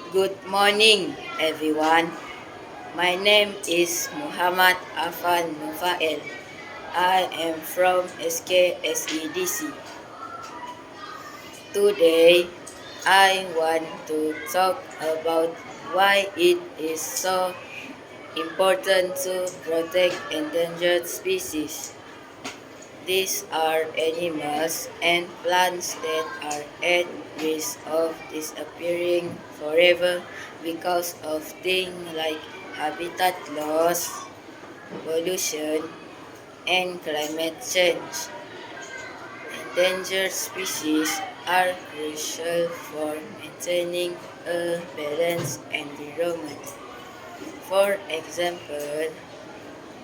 Good morning, everyone. My name is Muhammad Afan Nufael. I am from SKSEDC. Today, I want to talk about why it is so important to protect endangered species. These are animals and plants that are at risk of disappearing forever because of things like habitat loss, pollution, and climate change. Endangered species are crucial for maintaining a balanced environment. For example,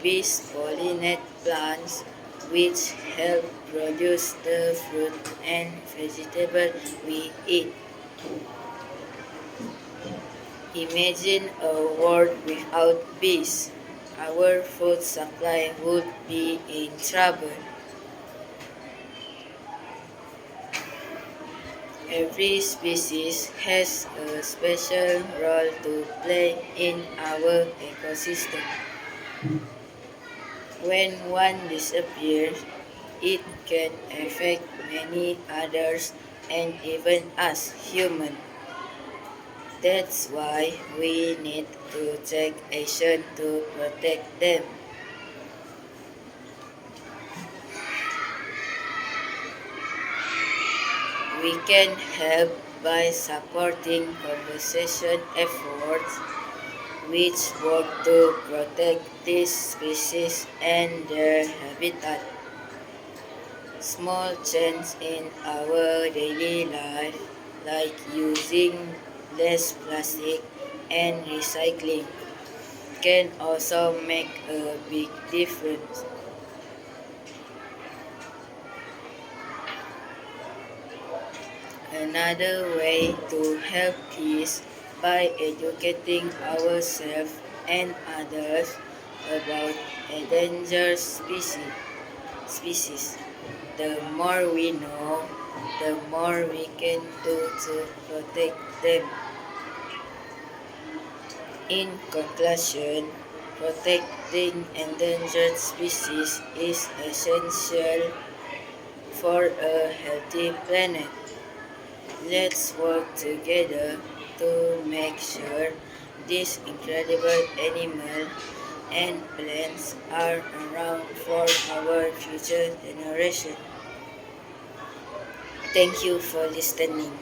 bees pollinate plants which help produce the fruit and vegetable we eat. Imagine a world without bees. Our food supply would be in trouble. Every species has a special role to play in our ecosystem. When one disappears, it can affect many others and even us humans. That's why we need to take action to protect them. We can help by supporting conservation efforts which work to protect these species and their habitat. Small changes in our daily life, like using less plastic and recycling, can also make a big difference. Another way to help is by educating ourselves and others about endangered species. The more we know, the more we can do to protect them. In conclusion, protecting endangered species is essential for a healthy planet. Let's work together to make sure these incredible animals and plants are around for our future generation. Thank you for listening.